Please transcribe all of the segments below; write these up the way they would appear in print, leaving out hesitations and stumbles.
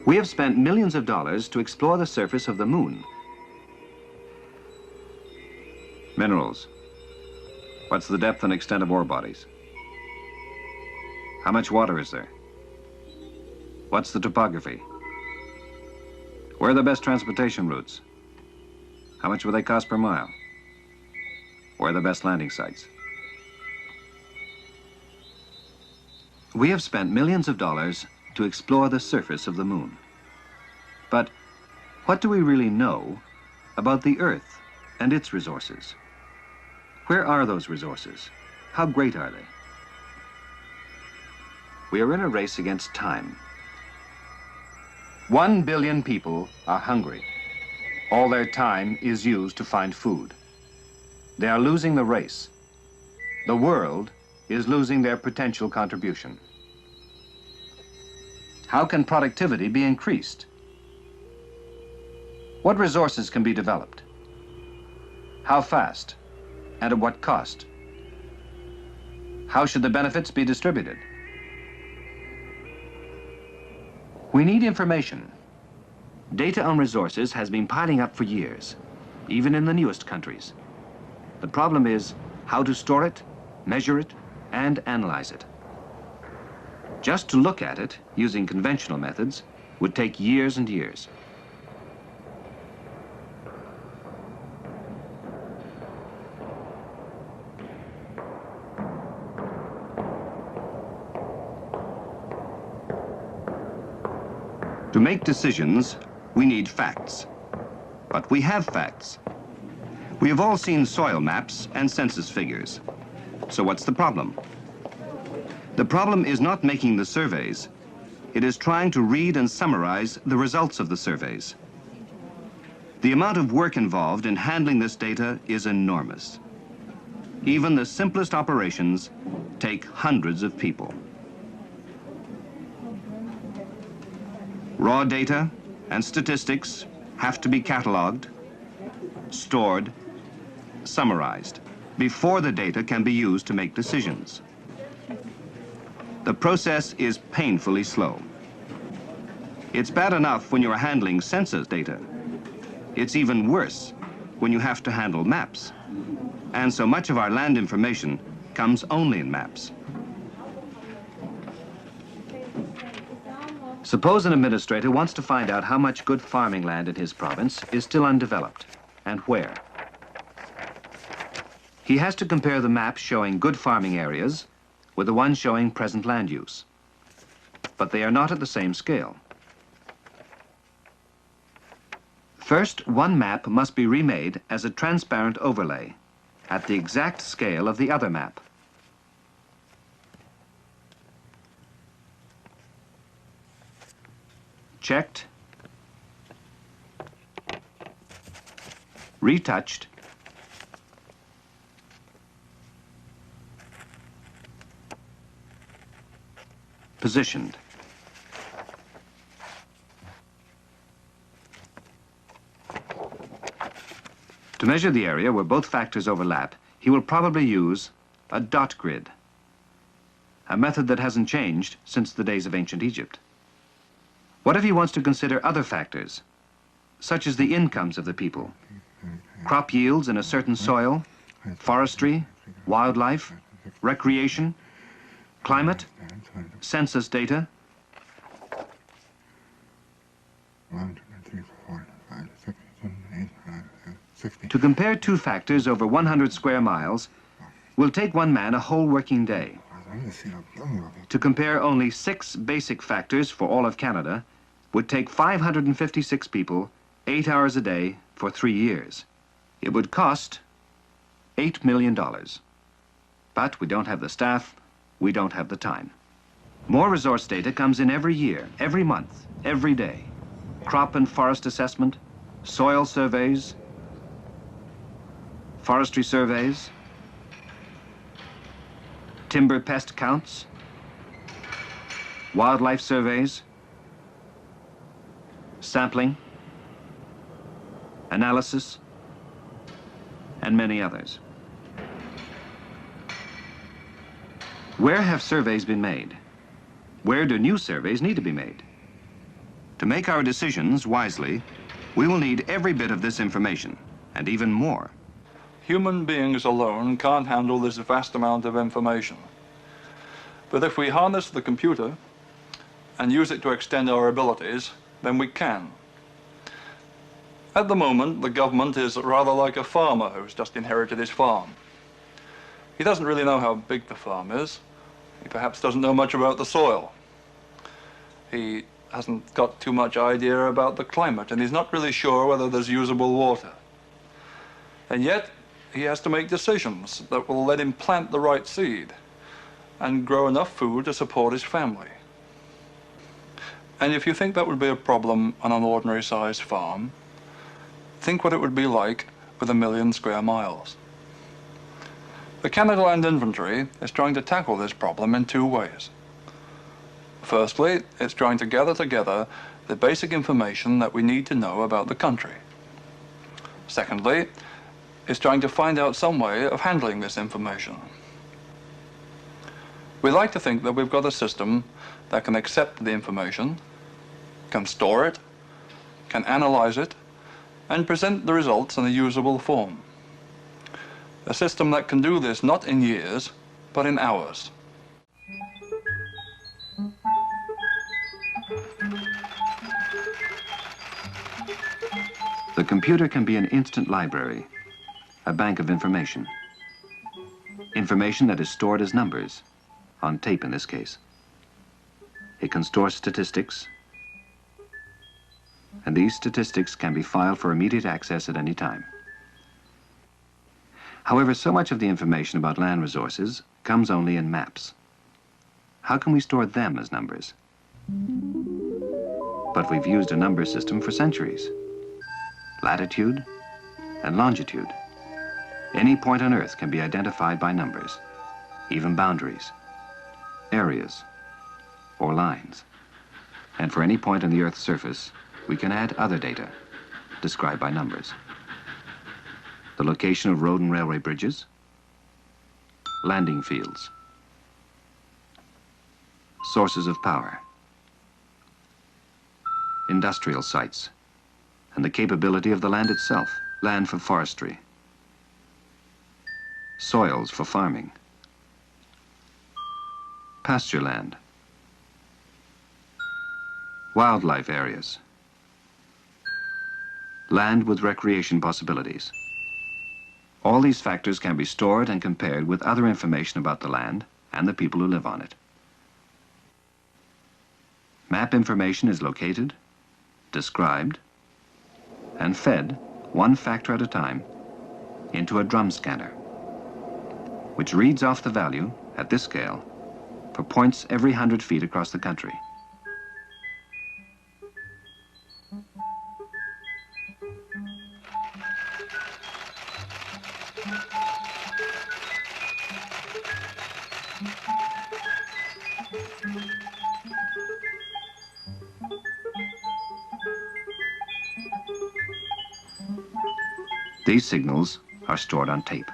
We have spent millions of dollars to explore the surface of the moon. Minerals. What's the depth and extent of ore bodies? How much water is there? What's the topography? Where are the best transportation routes? How much will they cost per mile? Where are the best landing sites? We have spent millions of dollars to explore the surface of the moon. But what do we really know about the Earth and its resources? Where are those resources? How great are they? We are in a race against time. 1 billion people are hungry. All their time is used to find food. They are losing the race. The world is losing their potential contribution. How can productivity be increased? What resources can be developed? How fast and at what cost? How should the benefits be distributed? We need information. Data on resources has been piling up for years, even in the newest countries. The problem is how to store it, measure it, and analyze it. Just to look at it, using conventional methods, would take years and years. To make decisions, we need facts. But we have facts. We have all seen soil maps and census figures. So what's the problem? The problem is not making the surveys. It is trying to read and summarize the results of the surveys. The amount of work involved in handling this data is enormous. Even the simplest operations take hundreds of people. Raw data and statistics have to be cataloged, stored, summarized before the data can be used to make decisions. The process is painfully slow. It's bad enough when you're handling census data. It's even worse when you have to handle maps. And so much of our land information comes only in maps. Suppose an administrator wants to find out how much good farming land in his province is still undeveloped, and where. He has to compare the maps showing good farming areas with the ones showing present land use. But they are not at the same scale. First, one map must be remade as a transparent overlay at the exact scale of the other map. Checked, retouched, positioned. To measure the area where both factors overlap, he will probably use a dot grid, a method that hasn't changed since the days of ancient Egypt. What if he wants to consider other factors, such as the incomes of the people, crop yields in a certain soil, forestry, wildlife, recreation, climate, census data? To compare two factors over 100 square miles will take one man a whole working day. To compare only 6 basic factors for all of Canada would take 556 people 8 hours a day for 3 years. It would cost $8 million. But we don't have the staff, we don't have the time. More resource data comes in every year, every month, every day. Crop and forest assessment, soil surveys, forestry surveys, timber pest counts, wildlife surveys, sampling, analysis, and many others. Where have surveys been made? Where do new surveys need to be made? To make our decisions wisely, we will need every bit of this information, and even more. Human beings alone can't handle this vast amount of information. But if we harness the computer and use it to extend our abilities, then we can. At the moment, the government is rather like a farmer who's just inherited his farm. He doesn't really know how big the farm is. He perhaps doesn't know much about the soil. He hasn't got too much idea about the climate, and he's not really sure whether there's usable water. And yet, he has to make decisions that will let him plant the right seed and grow enough food to support his family. And if you think that would be a problem on an ordinary-sized farm, think what it would be like with 1 million square miles. The Canada Land Inventory is trying to tackle this problem in 2 ways. Firstly, it's trying to gather together the basic information that we need to know about the country. Secondly, it's trying to find out some way of handling this information. We like to think that we've got a system that can accept the information, can store it, can analyze it, and present the results in a usable form. A system that can do this not in years, but in hours. The computer can be an instant library, a bank of information. Information that is stored as numbers, on tape in this case. It can store statistics, and these statistics can be filed for immediate access at any time. However, so much of the information about land resources comes only in maps. How can we store them as numbers? But we've used a number system for centuries. Latitude and longitude. Any point on Earth can be identified by numbers, even boundaries, areas, or lines. And for any point on the Earth's surface, we can add other data, described by numbers. The location of road and railway bridges, landing fields, sources of power, industrial sites, and the capability of the land itself, land for forestry, soils for farming, pasture land, wildlife areas, land with recreation possibilities. All these factors can be stored and compared with other information about the land and the people who live on it. Map information is located, described, and fed, one factor at a time, into a drum scanner, which reads off the value, at this scale, for points every 100 feet across the country. These signals are stored on tape.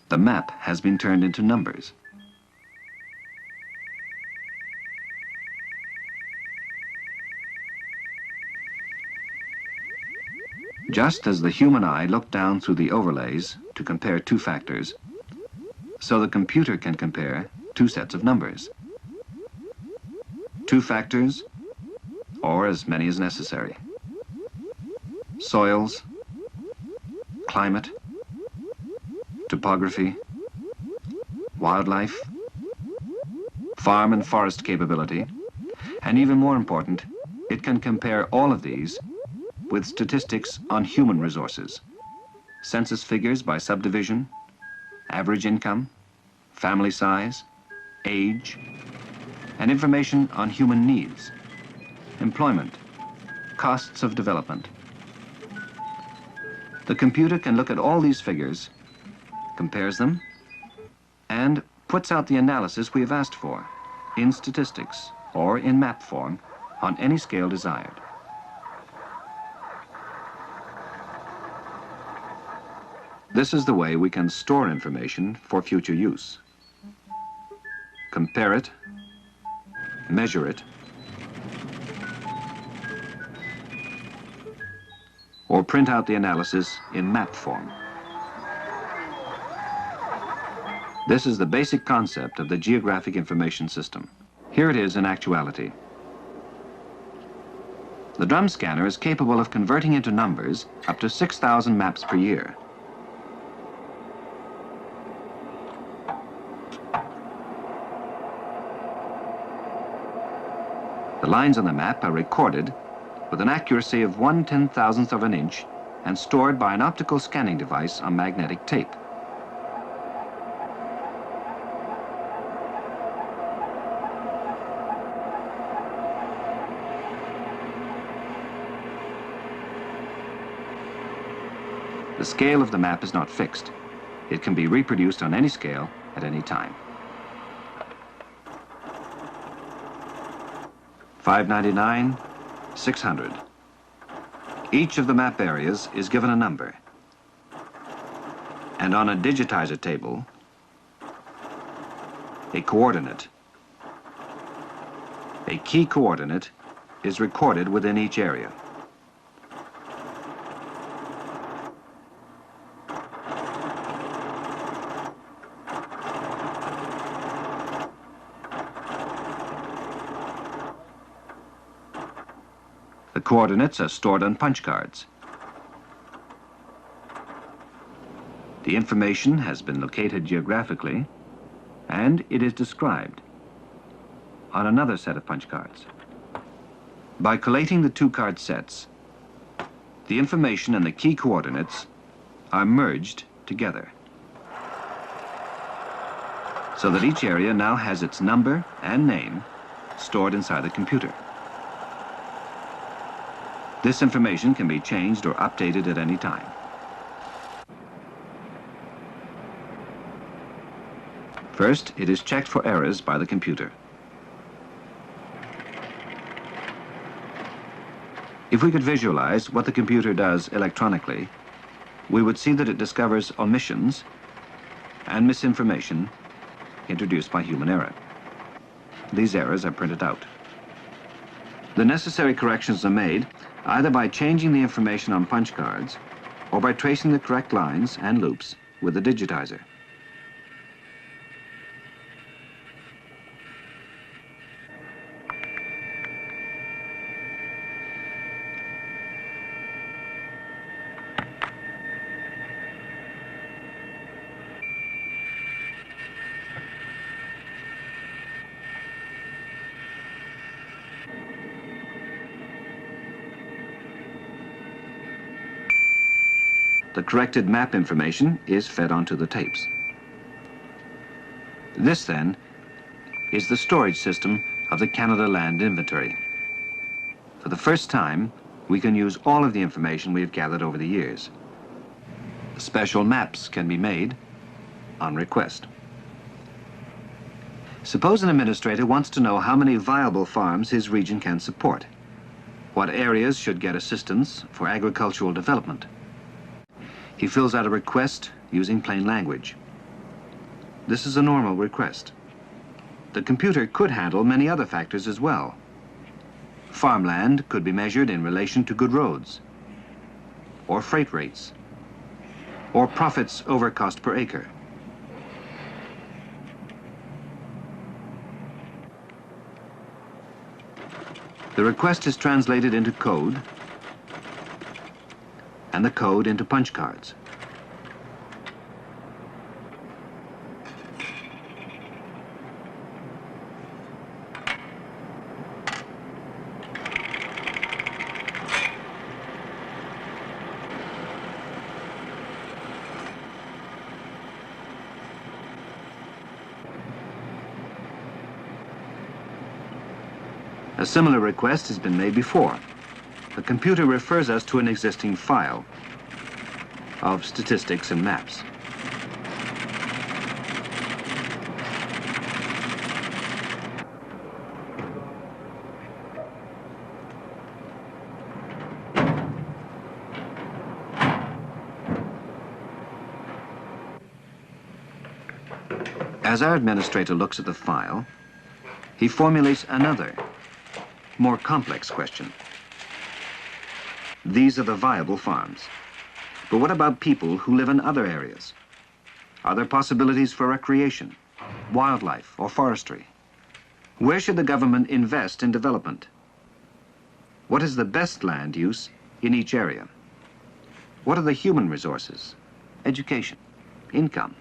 The map has been turned into numbers. Just as the human eye looked down through the overlays to compare 2 factors, so the computer can compare 2 sets of numbers. 2 factors, or as many as necessary. Soils, climate, topography, wildlife, farm and forest capability, and even more important, it can compare all of these with statistics on human resources, census figures by subdivision, average income, family size, age, and information on human needs, employment, costs of development. The computer can look at all these figures, compares them, and puts out the analysis we have asked for, in statistics or in map form, on any scale desired. This is the way we can store information for future use. compare it, measure it, or print out the analysis in map form. This is the basic concept of the Geographic Information System. Here it is in actuality. The drum scanner is capable of converting into numbers up to 6,000 maps per year. The lines on the map are recorded with an accuracy of 1/10,000th of an inch and stored by an optical scanning device on magnetic tape. The scale of the map is not fixed. It can be reproduced on any scale at any time. $5.99, $600. Each of the map areas is given a number. And on a digitizer table, a coordinate. A key coordinate is recorded within each area. The coordinates are stored on punch cards. The information has been located geographically, and it is described on another set of punch cards. By collating the two card sets, the information and the key coordinates are merged together, so that each area now has its number and name stored inside the computer. This information can be changed or updated at any time. First, it is checked for errors by the computer. If we could visualize what the computer does electronically, we would see that it discovers omissions and misinformation introduced by human error. These errors are printed out. The necessary corrections are made either by changing the information on punch cards or by tracing the correct lines and loops with the digitizer. The corrected map information is fed onto the tapes. This, then, is the storage system of the Canada Land Inventory. For the first time, we can use all of the information we have gathered over the years. Special maps can be made on request. Suppose an administrator wants to know how many viable farms his region can support, what areas should get assistance for agricultural development. He fills out a request using plain language. This is a normal request. The computer could handle many other factors as well. Farmland could be measured in relation to good roads, or freight rates, or profits over cost per acre. The request is translated into code, and the code into punch cards. A similar request has been made before. The computer refers us to an existing file of statistics and maps. As our administrator looks at the file, he formulates another, more complex question. These are the viable farms. But what about people who live in other areas? Are there possibilities for recreation, wildlife, or forestry? Where should the government invest in development? What is the best land use in each area? What are the human resources, education, income?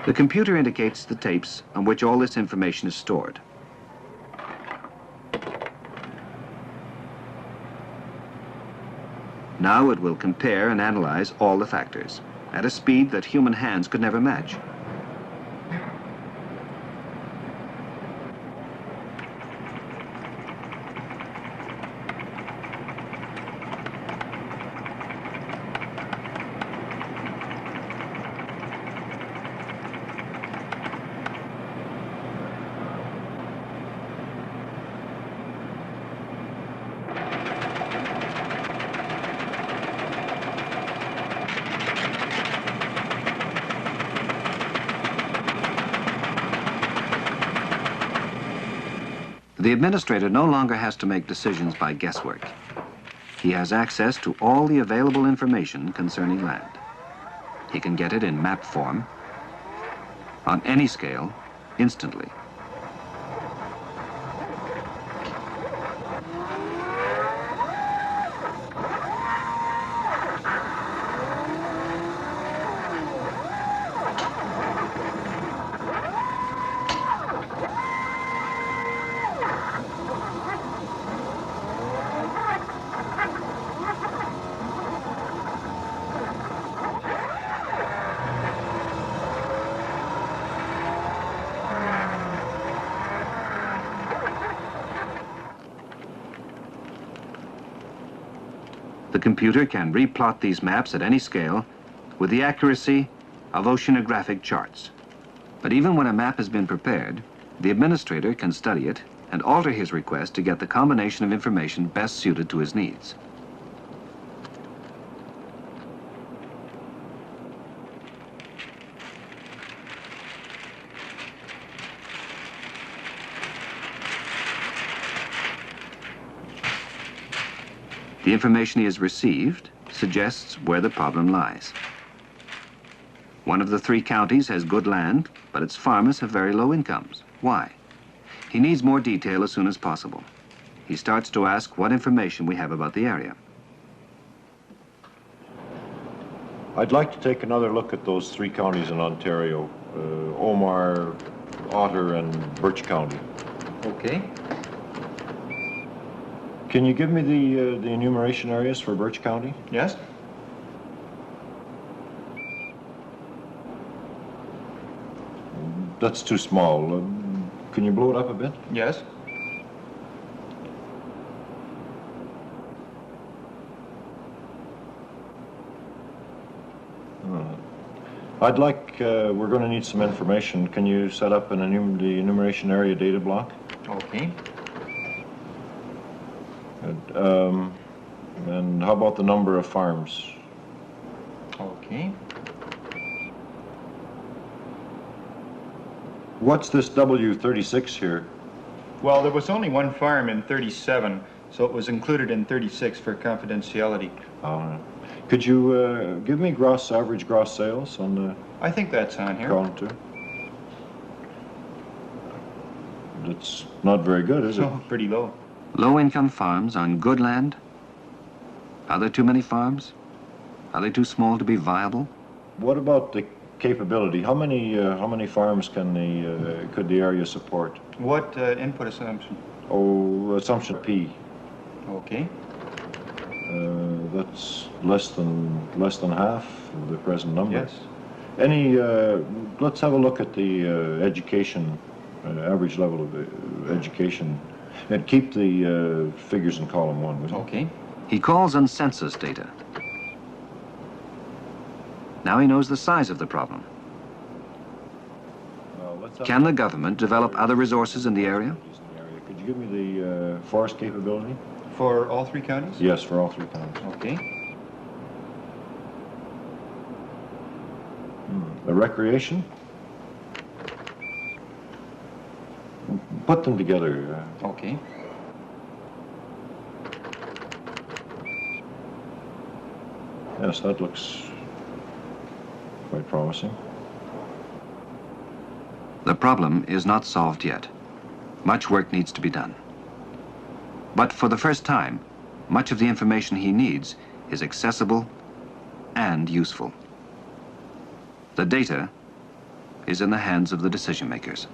The computer indicates the tapes on which all this information is stored. Now it will compare and analyze all the factors at a speed that human hands could never match. The administrator no longer has to make decisions by guesswork. He has access to all the available information concerning land. He can get it in map form, on any scale, instantly. The computer can replot these maps at any scale with the accuracy of oceanographic charts. But even when a map has been prepared, the administrator can study it and alter his request to get the combination of information best suited to his needs. The information he has received suggests where the problem lies. One of the 3 counties has good land, but its farmers have very low incomes. Why? He needs more detail as soon as possible. He starts to ask what information we have about the area. I'd like to take another look at those 3 counties in Ontario, Omar, Otter, and Birch County. Okay. Can you give me the enumeration areas for Birch County? Yes. That's too small. Can you blow it up a bit? Yes. I'd like, we're going to need some information. Can you set up the enumeration area data block? Okay. And how about the number of farms? Okay. What's this W36 here? Well, there was only 1 farm in 37, so it was included in 36 for confidentiality. Could you give me average gross sales on the I think that's on here. column 2? It's not very good, is it? Oh, pretty low. Low-income farms on good land? Are there too many farms? Are they too small to be viable? What about the capability? How many farms can could the area support? What input assumption? Oh, assumption P. Okay. That's less than half of the present number. Yes. Let's have a look at the education, average level of education, and keep the figures in column 1. Okay. He calls on census data. Now he knows the size of the problem. Can the government develop other resources in the area? Could you give me the forest capability? For all 3 counties? Yes, for all 3 counties. Okay. The recreation? Put them together. Okay. Yes, that looks quite promising. The problem is not solved yet. Much work needs to be done. But for the first time, much of the information he needs is accessible and useful. The data is in the hands of the decision makers.